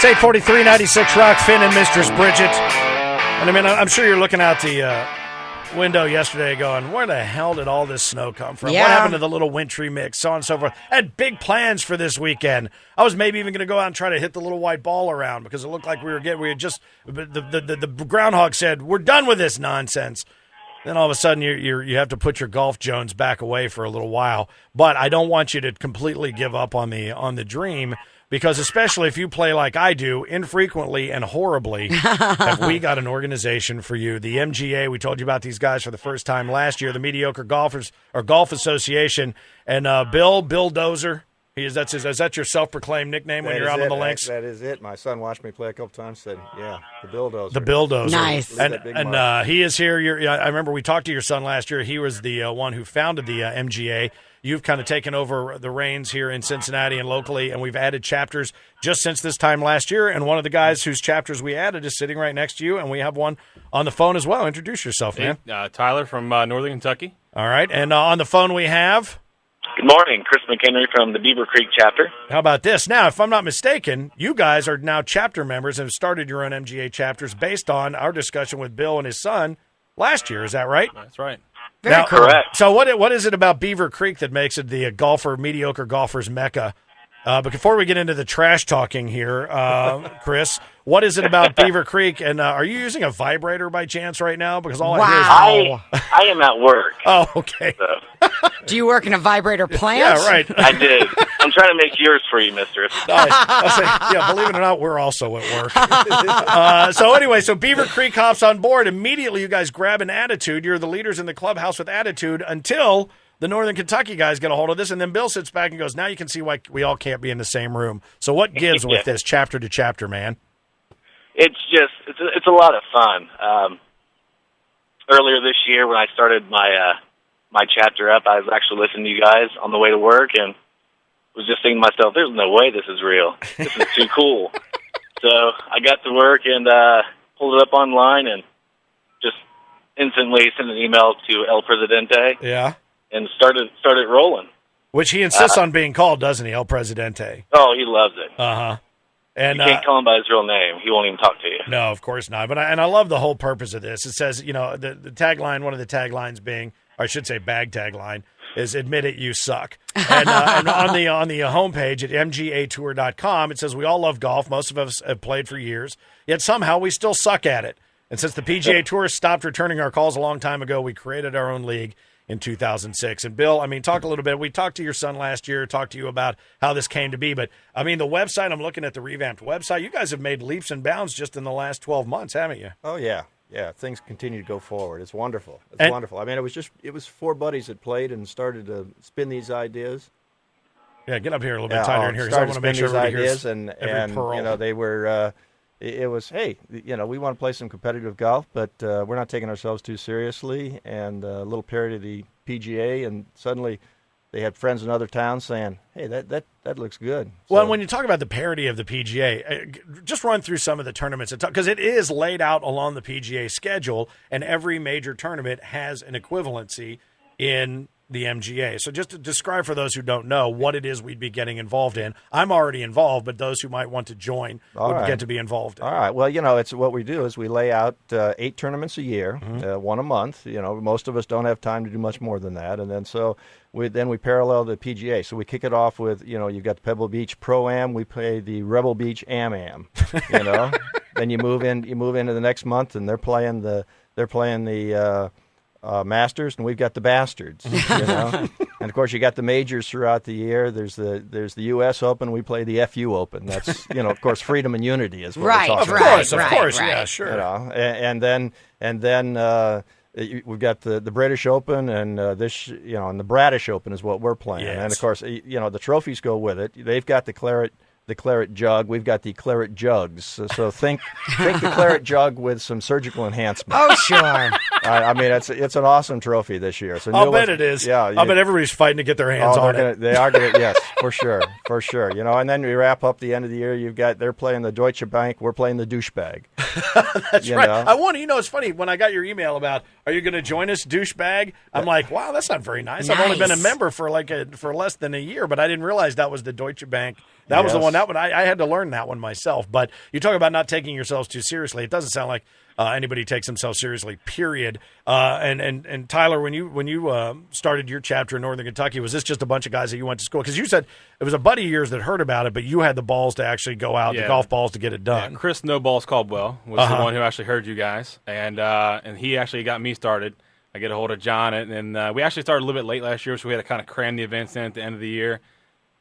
8:43, 96 Rock, Finn and Mistress Bridget. And I mean, I'm sure you're looking out the window yesterday going, where the hell did all this snow come from? Yeah. What happened to the little wintry mix, so on and so forth? I had big plans for this weekend. I was maybe even going to go out and try to hit the little white ball around because it looked like we had just, the groundhog said, we're done with this nonsense. Then all of a sudden you have to put your golf Jones back away for a little while. But I don't want you to completely give up on the dream, because especially if you play like I do, infrequently and horribly, have we got an organization for you. The MGA, we told you about these guys for the first time last year, the Mediocre Golfers, or Golf Association. And Bill Dozer, is that your self-proclaimed nickname when you're out on the links? That is it. My son watched me play a couple times, said, yeah, the Bill Dozer. The Bill Dozer. Nice. And he is here. I remember we talked to your son last year. He was the one who founded the MGA. You've kind of taken over the reins here in Cincinnati and locally, and we've added chapters just since this time last year. And one of the guys whose chapters we added is sitting right next to you, and we have one on the phone as well. Introduce yourself, man. Tyler from Northern Kentucky. All right. And on the phone we have... Good morning, Chris McHenry from the Beaver Creek chapter. How about this? Now, if I'm not mistaken, you guys are now chapter members and have started your own MGA chapters based on our discussion with Bill and his son last year. Is that right? That's right. Very cool. Correct. So what is it about Beaver Creek that makes it the mediocre golfer's mecca? But before we get into the trash talking here, Chris, what is it about Beaver Creek? And are you using a vibrator by chance right now? Because all I hear is... I am at work. Oh, okay. So. Do you work in a vibrator plant? Yeah, right. I did. I'm trying to make yours for you, mistress. Yeah, believe it or not, we're also at work. So Beaver Creek hops on board. Immediately, you guys grab an attitude. You're the leaders in the clubhouse with attitude until the Northern Kentucky guys get a hold of this. And then Bill sits back and goes, now you can see why we all can't be in the same room. So what gives with this chapter to chapter, man? It's a lot of fun. Earlier this year when I started my chapter up, I was actually listening to you guys on the way to work and was just thinking to myself, there's no way this is real. This is too cool. So I got to work and pulled it up online and just instantly sent an email to El Presidente. Yeah. And started rolling. Which he insists on being called, doesn't he, El Presidente? Oh, he loves it. Uh-huh. And you can't call him by his real name. He won't even talk to you. No, of course not. But I love the whole purpose of this. It says, the tagline, one of the taglines being, or I should say bag tagline, is admit it, you suck. And on the homepage at mgatour.com, it says we all love golf. Most of us have played for years, yet somehow we still suck at it. And since the PGA Tour stopped returning our calls a long time ago, we created our own league in 2006. And Bill, talk a little bit. We talked to your son last year, talked to you about how this came to be. But, the website, I'm looking at the revamped website. You guys have made leaps and bounds just in the last 12 months, haven't you? Oh, yeah. Yeah, things continue to go forward. It's wonderful. It's wonderful. It was four buddies that played and started to spin these ideas. Yeah, get up here a little bit tighter in here because I want to make sure everybody hears every pearl. They were... It was, hey, we want to play some competitive golf, but we're not taking ourselves too seriously. And a little parody of the PGA, and suddenly they had friends in other towns saying, hey, that looks good. Well, when you talk about the parody of the PGA, just run through some of the tournaments, because it is laid out along the PGA schedule, and every major tournament has an equivalency in the MGA. So just to describe for those who don't know what it is we'd be getting involved in. I'm already involved, but those who might want to join would get to be involved in. All right. Well, it's what we do is we lay out 8 tournaments a year, one a month. Most of us don't have time to do much more than that. And then we parallel the PGA. So we kick it off with, you've got the Pebble Beach Pro-Am. We play the Rebel Beach Am-Am, Then you move into the next month and they're playing the Masters, and we've got the Bastards, And of course, you got the majors throughout the year. There's the U.S. Open. We play the FU Open. That's of course, freedom and unity is what we're talking about. Of course, yeah, sure. And then we've got the British Open, and and the British Open is what we're playing. Yes. And of course, the trophies go with it. They've got the claret jug. We've got the claret jugs. So think the claret jug with some surgical enhancement. Oh, sure. It's an awesome trophy this year. So I'll bet it is. Yeah, I'll bet everybody's fighting to get their hands on it. They are going to, yes, for sure. And then we wrap up the end of the year. They're playing the Deutsche Bank. We're playing the douchebag. That's right. I want to. It's funny when I got your email about, are you going to join us, douchebag? I'm like, wow, that's not very nice. I've only been a member for less than a year, but I didn't realize that was the Deutsche Bank That was the Yes. one. That one I had to learn that one myself. But you talk about not taking yourselves too seriously. It doesn't sound like anybody takes themselves seriously. Period. And Tyler, when you started your chapter in Northern Kentucky, was this just a bunch of guys that you went to school? Because you said it was a buddy of yours that heard about it, but you had the balls to actually go out, the golf balls to get it done. Yeah, Chris No Balls Caldwell was the one who actually heard you guys, and he actually got me started. I get a hold of John, and we actually started a little bit late last year, so we had to kind of cram the events in at the end of the year.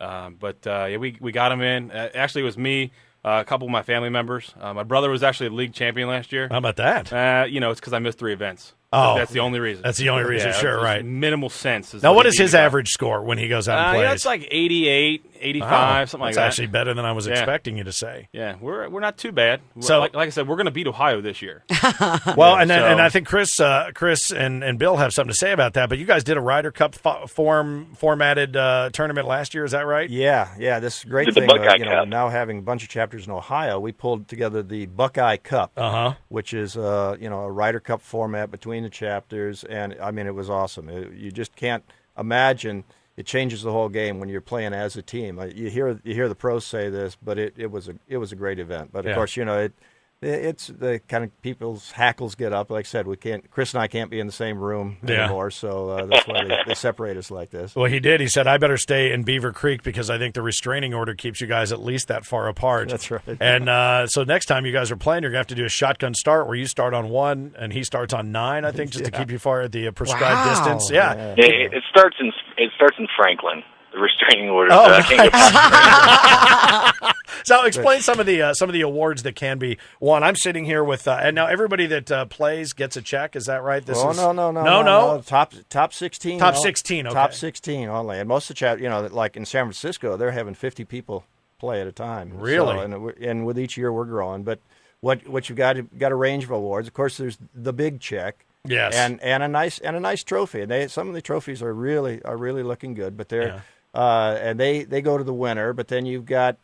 We got him in. Actually, it was me, a couple of my family members. My brother was actually a league champion last year. How about that? It's because I missed 3 events. Oh. That's the only reason. That's the only reason, sure, it's right. Minimal sense. Now, what is his average score when he goes out and plays? It's like 88, 85, something like that. That's actually better than I was expecting you to say. Yeah, we're not too bad. So, like I said, we're going to beat Ohio this year. Well, and I think Chris and Bill have something to say about that. But you guys did a Ryder Cup formatted tournament last year. Is that right? Yeah. This great Did the thing, Buckeye Cup. now having a bunch of chapters in Ohio, we pulled together the Buckeye Cup, which is a Ryder Cup format between the chapters, and I mean it was awesome. You just can't imagine. It changes the whole game when you're playing as a team. You hear the pros say this, but it was a great event. But of course, it's the kind of people's hackles get up. Like I said, Chris and I can't be in the same room anymore, so that's why they separate us like this. Well, he did. He said, I better stay in Beaver Creek because I think the restraining order keeps you guys at least that far apart. That's right. And so next time you guys are playing, you're going to have to do a shotgun start where you start on 1 and he starts on 9, I think, just to keep you far at the prescribed distance. Yeah. It starts in Franklin. The restraining order. Oh, so I can't get past So explain some of the awards that can be won. I'm sitting here with and now everybody that plays gets a check. Is that right? No. Top 16. Top 16. Okay. Top 16 only. And most of the chat, like in San Francisco, they're having 50 people play at a time. Really? So, and with each year we're growing. But what you've got a range of awards. Of course, there's the big check. Yes. And a nice trophy. And some of the trophies are really looking good. But they're and they go to the winner, but then you've got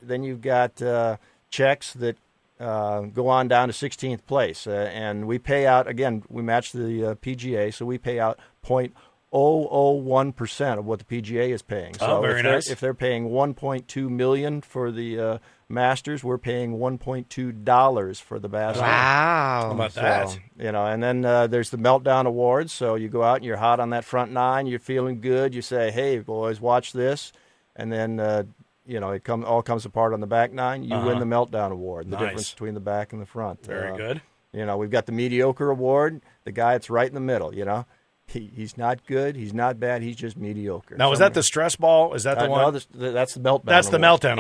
checks that go on down to 16th place, and we pay out again. We match the PGA, so we pay out 0.001% of what the PGA is paying. So very nice. If they're paying $1.2 million for the Masters, we're paying $1.2 for the Masters. Wow. How about that? And then there's the Meltdown Awards. So you go out and you're hot on that front 9. You're feeling good. You say, hey, boys, watch this. And then, it all comes apart on the back 9. You win the Meltdown Award, the difference between the back and the front. Very good. We've got the Mediocre Award, the guy that's right in the middle, He's not good. He's not bad. He's just mediocre. Now, is that the stress ball? Is that the one? No, that's the Meltdown. That's the Award. Meltdown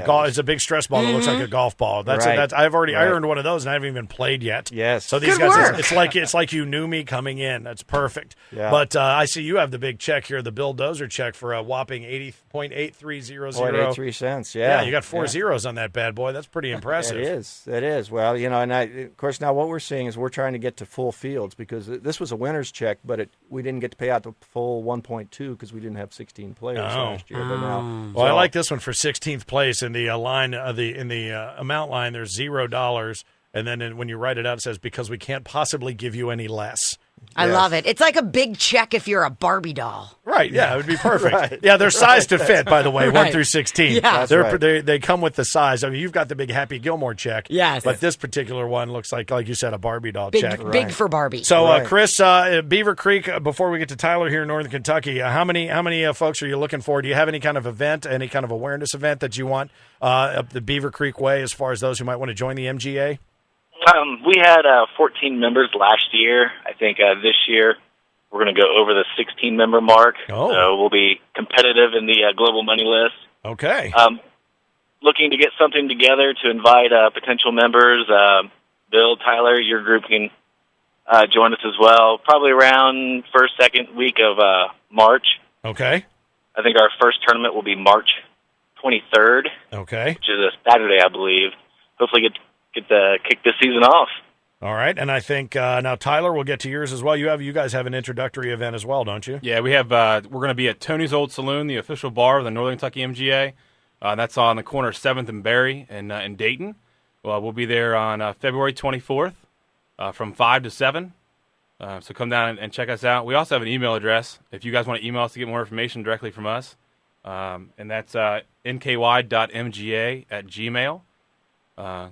Award. It's a big stress ball that looks like a golf ball. I earned one of those, and I haven't even played yet. Yes. So these Good guys, work. it's like you knew me coming in. That's perfect. Yeah. But I see you have the big check here, the Bill Dozer check for a whopping 80.8300. 0.83 cents. Yeah. You got 4 zeros on that bad boy. That's pretty impressive. It is. Well, and of course now what we're seeing is we're trying to get to full fields because this was a winner's check, but we didn't get to pay out the full 1.2 because we didn't have 16 players last year. But now, I like this one for 16th place in the line in the amount line. There's $0, and then when you write it out, it says because we can't possibly give you any less. I love it. It's like a big check if you're a Barbie doll. Right, yeah, it would be perfect. Right. Yeah, they're sized to fit, by the way, 1 Right. through 16. Yeah. That's right. They come with the size. I mean, you've got the big Happy Gilmore check. Yes. But this particular one looks like you said, a Barbie doll Big, check. big for Barbie. So, Right. Chris, Beaver Creek, before we get to Tyler here in Northern Kentucky, how many folks are you looking for? Do you have any kind of event, any kind of awareness event that you want up the Beaver Creek way as far as those who might want to join the MGA? We had 14 members last year. I think this year we're going to go over the 16-member mark. Oh. So we'll be competitive in the global money list. Okay. Looking to get something together to invite potential members. Bill, Tyler, your group can join us as well. Probably around first, second week of March. Okay. I think our first tournament will be March 23rd, Okay. which is a Saturday, I believe. Hopefully get to kick this season off. All right. And I think now, Tyler, we'll get to yours as well. You guys have an introductory event as well, don't you? Yeah, we have. We're going to be at Tony's Old Saloon, the official bar of the Northern Kentucky MGA. That's on the corner of 7th and Berry in Dayton. Well, we'll be there on February 24th from 5 to 7. So come down and check us out. We also have an email address if you guys want to email us to get more information directly from us. And that's nky.mga@gmail.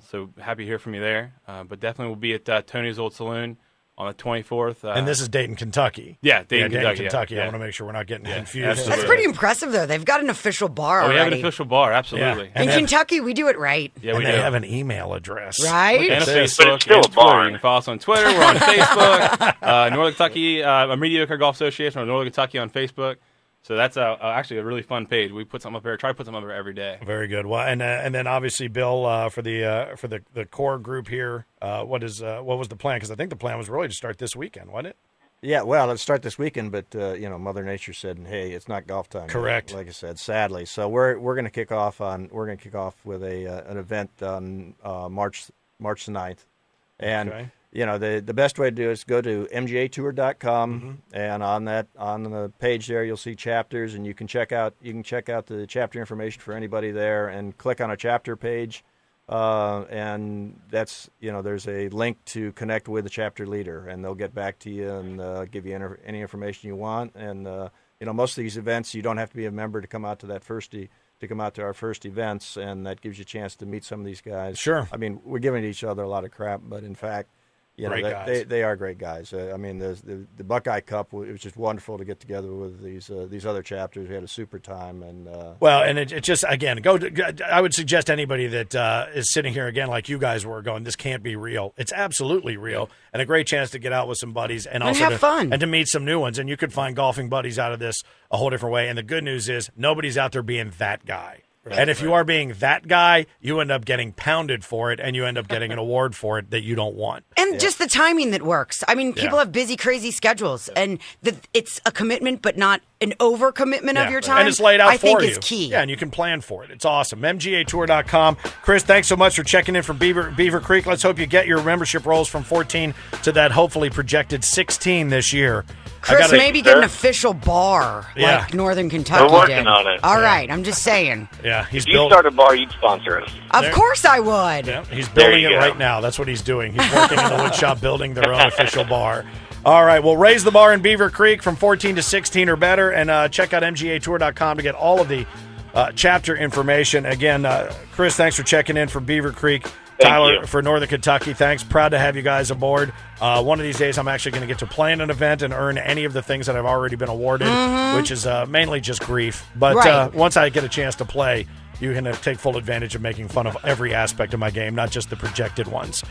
So happy to hear from you there. But definitely we'll be at Tony's Old Saloon on the 24th. And this is Dayton, Kentucky. Yeah, Dayton, Kentucky. I want to make sure we're not getting confused. Absolutely. That's pretty impressive, though. They've got an official bar Oh, we have already. an official bar, absolutely. In Kentucky, we do it right. Yeah, and we they do. have an email address. Right? And a But Facebook it's still and a Twitter. barn. You can follow us on Twitter. We're on Facebook. Northern Kentucky, a Mediocre Golf Association, or Northern Kentucky on Facebook. So that's actually a really fun page. We put something up there. Try to put something up there every day. Very good. Well, and then obviously Bill for the core group here. What was the plan? Because I think the plan was really to start this weekend, wasn't it? Yeah, well, let's start this weekend, but Mother Nature said, "Hey, it's not golf time." Correct. Like I said, sadly. So we're going to kick off with an event on March the 9th, and Okay. the best way to do it is go to mgatour.com, and on the page there you'll see chapters, and you can check out the chapter information for anybody there, and click on a chapter page. And that's there's a link to connect with the chapter leader, and they'll get back to you and give you any information you want. And most of these events you don't have to be a member to come out to our first events, and that gives you a chance to meet some of these guys. Sure. I mean, we're giving each other a lot of crap, but in fact, Great guys. they are great guys. The Buckeye Cup, it was just wonderful to get together with these other chapters. We had a super time, and it just again I would suggest anybody that is sitting here again like you guys were going, this can't be real. It's absolutely real, and a great chance to get out with some buddies and also have fun and to meet some new ones. And you could find golfing buddies out of this a whole different way. And the good news is nobody's out there being that guy. And if you are being that guy, you end up getting pounded for it, and you end up getting an award for it that you don't want. And just the timing that works. I mean, people have busy, crazy schedules, and it's a commitment, but not an overcommitment of your time. And it's laid out I think for you. is key. Yeah, and you can plan for it. It's awesome. MGAtour.com. Chris, thanks so much for checking in from Beaver Creek. Let's hope you get your membership rolls from 14 to that hopefully projected 16 this year. Chris, maybe get an official bar like Northern Kentucky We're working did. on it. All right, I'm just saying. Yeah, If you start a bar, you'd sponsor us. Of course I would. Yeah, he's building it go. right now. That's what he's doing. He's working in the wood shop building their own official bar. All right, well, raise the bar in Beaver Creek from 14 to 16 or better, and check out mgatour.com to get all of the chapter information. Again, Chris, thanks for checking in from Beaver Creek. Tyler for Northern Kentucky, thanks. Proud to have you guys aboard. One of these days, I'm actually going to get to plan an event and earn any of the things that I've already been awarded, which is mainly just grief. But once I get a chance to play, you can take full advantage of making fun of every aspect of my game, not just the projected ones.